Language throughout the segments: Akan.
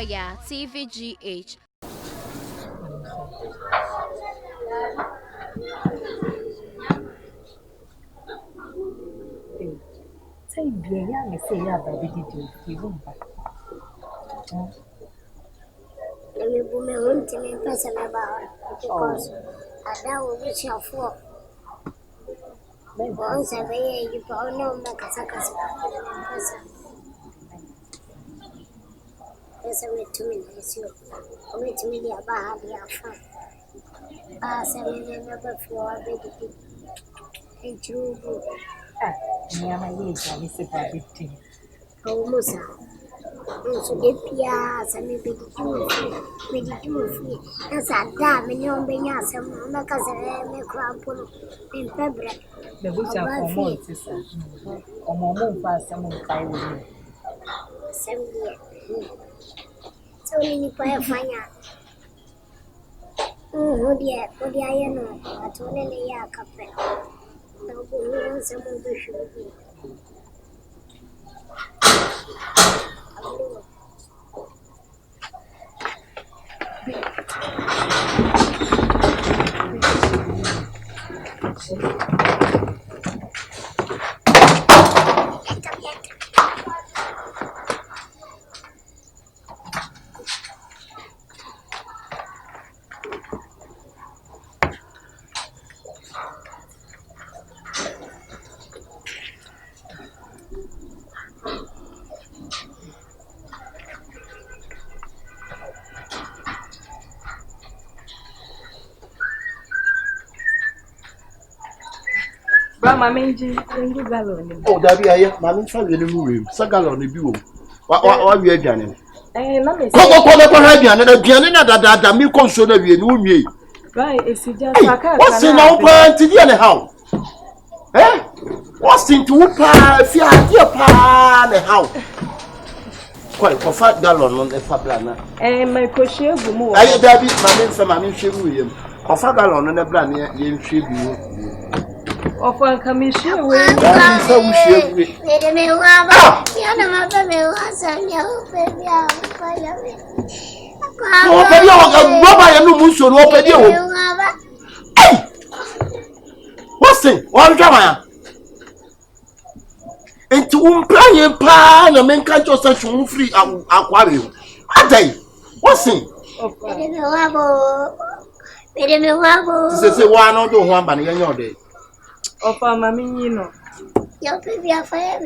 Oya TVGH. Say, be a young, say, yeah, baby, did you won't back? Let me boom a room to me person about because I don't wish you for. Once a day, you probably know Makasakas person. There's a way to me, as you wait to me about your fun. I said, never for a baby. And you, near my age, I miss a baby tea. oh, Musa. So the Pias and maybe you as a dam and you'll be as a Macas crumple in February. The bush of months, sister. Or more fast, someone cry with me. 7 years. So many fire fire. Oh, dear, I know. I told a yak cafe. No, some of the shoe. Minji, gallon. Oh, that be a man in the room. Sagal on the view. What we are done. Let me that me console of you. Right, it's just what's in our plan to the other house? Eh? What's in two pa if you are dear pa the house? Quite for fat gallon on the fablana. And my crochet, I there be my name for William. Or fat gallon on the brand you should be. Of one commission, Let me what's it? One drama. Into playing pan and men can't just such free aquarium. I day. What's it? This is one or two one by your day. Of a mammy, you know. your baby are fire.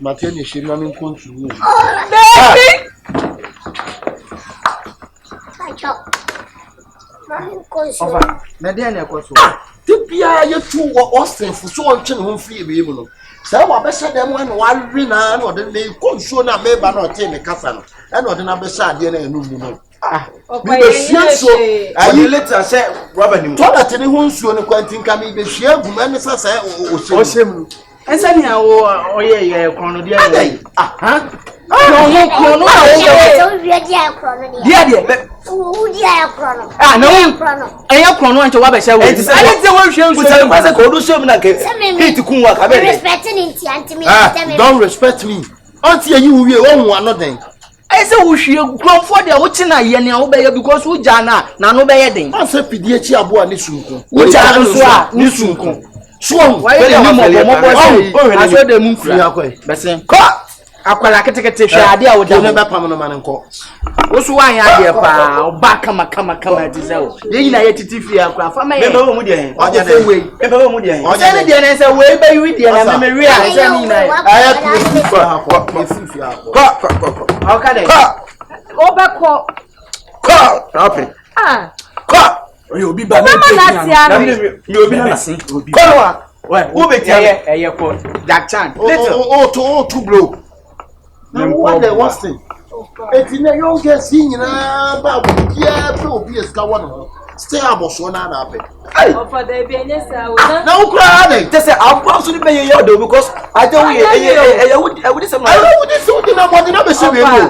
Matthew, she running country. Mediana Cosso. Tipia, you two were Austin for so much home free. So I bet them one winner or the name Consuela may not take a castle. And not another side, no. So I later said, Robin, told that anyone soon quentin can be the share woman as I say, and send you, oh, yeah, Chrono, dear. Don't respect me until you will one another. I say we should grow for the Ochina Yenia obey because we jana, nano bedding. I said, Pidiachi Abua Nisunko, which are Nisunko. Swung, why I saw the moon free. Bessin, cut. Aquala Category, idea would never permanent man and call. What's why I hear back come a diesel. Yea, I TTF craft. I may know Mudia, or the way, ever Mudia. Or the answer way by with the memory. I have to how can I go back? Call, ah, call. You'll be back. You'll be missing. Call. Well, who be tell Jack Chan? Oh, to blow. Now, what the worst thing? If you don't get seen about be a scout. Stay about so now. For the BNS, no crying. They say, I'll possibly pay you because I don't hear. I would say,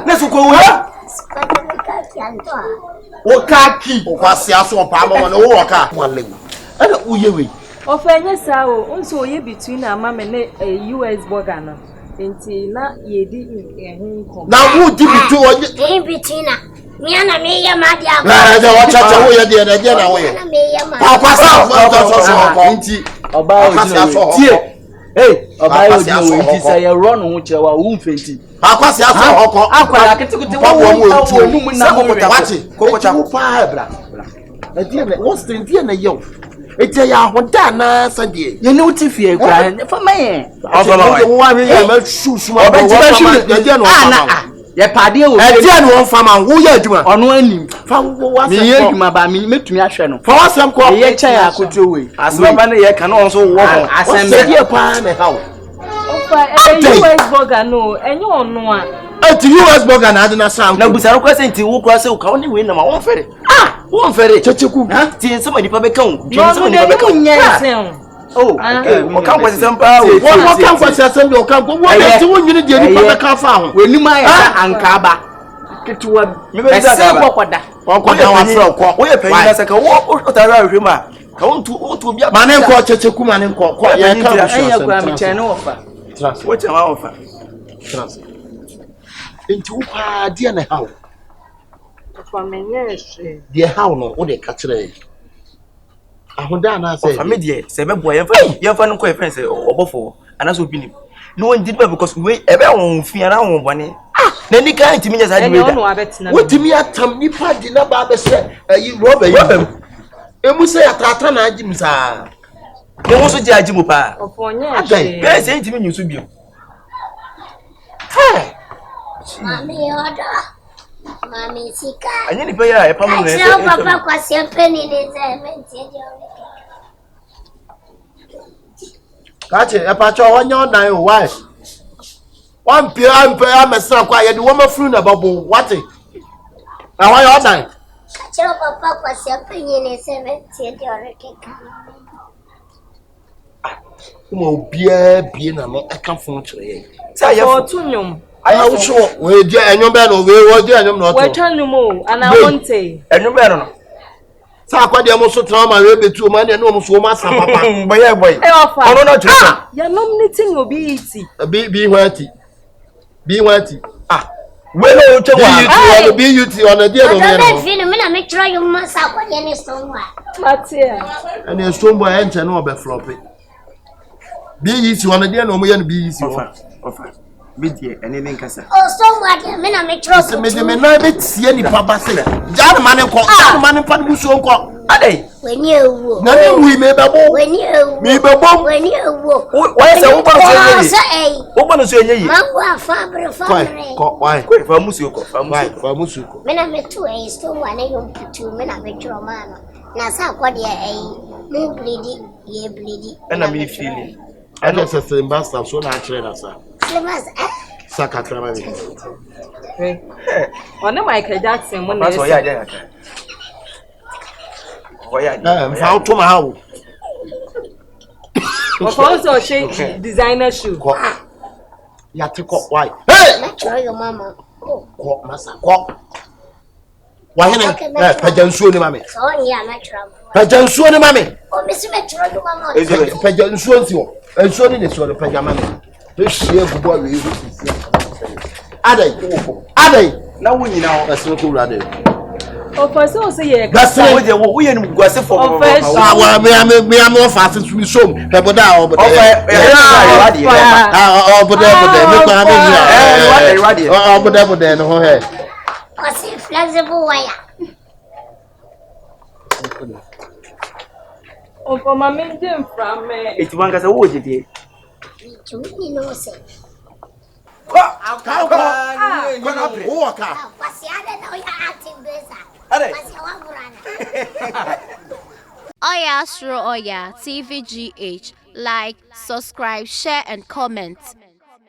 let's go. O kaki o kwasi aso pama won o woka wale ana uyewe of any sao unso ye between a mama and a US burger no Enti na yedi nko. Na who di bitu o. In between me and me ya ma dia. Na de o chacha wo ye de na wo ye. Akwasa so nti oba o tie. Hey, oba o di o nti say you run ho che wa wo mfenti. Akwasa aso hoko. Akwara ketekete wo num na mo wachi. Kokocha wo pa bra. Na die na wo stenti na ye. Ete ya hoda na sadie. Ye ne uti fie kra fa maye. Wo wa me ya ma susu ma. Ye die no fa. Ye pade o. E die no fa ma wo ya adwuma. Ono anim. Fa wo wa se. Me ye adwuma ba me metumi ahwe no. Fa wasem ko. Ye kya ya koto we. Asem ba na ye ka na so wo ho. Asem die pa na ha wo. Ofa US burger no, enye ono a. Eti US burger na adina sam. Na busaro kwa se nti wo kwa se ka woni we na ma won fere. Won fere. Checheku. Ti se ma dipa be kan. No, no, no, no. Oh, okay. O kan kwase sampa o. Wo kan kwase sampa o kan ko wo eti wo nyini de ni pa be ka fa ho. We nim aya ankaba. Ketuwa me be za ka kokoda. Kokoda wa fra ko. Wo ye panyin na se ka wo tara ahwe ma. Ka won tu bia. Mane nko checheku mane nko. Ko ye ka wo so. Anya kwa me chene wo fa. Trust. Wo chama wo fa. Trust. Enti wo pa de na ha wo. Ofa menye hwe. De ha wo no wo de ka kire. Ahoda na say fa me de se be boy yemfa no ko friend say obofo anaso obi nim no one did because we ebe won fi ara won bone na ni kan timi nya sa di we wo timi atam nipa di na ba be se ayi roba yi emu se atata na agim sa ne wo so ji agim pa Ofa onye hwe. be se timi nyu so bio Mami oda. Mami sika. anya ni pe ya e pa mo ne Acha papa kwa sempeni ni zementi dio. kache e pa cho wonye odan o why one pia ampe amesa kwa ye de wo mafuru na babo what na why odan Acha papa kwa sempeni ni zementi dio rekeka. kuma obia bie na no aka fon kire ye sa ye Otu nyum. ayi wo so we di enyom be no we wo di enyom no to Wecha nyum ana wonte. enyu be no no sa kwa de mo so trauma we betu ma de no mo so ma sa papa boy E ofa. ono na tru Ya nominating obi iti. bi hwati we no twa BUT on a dear no Don't feel me na me try you masa kwa ni stonwa. Matia. and a strong boy enche no be flop BUT on a dear no mo yan BUT ofa bidie ene ne nkasa Oh stonwa dia me na me try. se me na be tie ni papa se jan man pa buso nko adai When you na me wi me bebo when you me bebo when you why say wo ba so say enyi wo ba no so enyi Mangwa fabre why ko fa musu ko fa musuko me na me tu e stonwa na yom putu me na me try mana. Na sa kwa dia me bleedi ye bleedi. na me feeling I just say ambassador so na kire na sa Slemas saka krama ni One Michael Jackson mo na. na so ya dia aka oya mfa to ma hawo Ofa also she designer shoe. ko ya te ko why hey na try your mama. ko masa ko wa hene pajansuo ni mame So ya na try. pajansuo ni mame O me se me try your mama. pajansuo nsi wo ensuo ni so le pajamame to hie gubo awe hu sisi adai na wo nyina wo aso ko wura de Ofa so say ye. gase wo je wo ye ni guase for wa me am ofa se mi som peboda oboda oboda me kwa me oboda no ho he Kasi flexible wire. Ofa mama dem from me. eti wan kasa wo je die Chumi no se. ka wo ka Kasi ada na ya active beza. Ade. Kasi wa burana. Oya Astro Oya TVGH. Like, subscribe, share, and comment.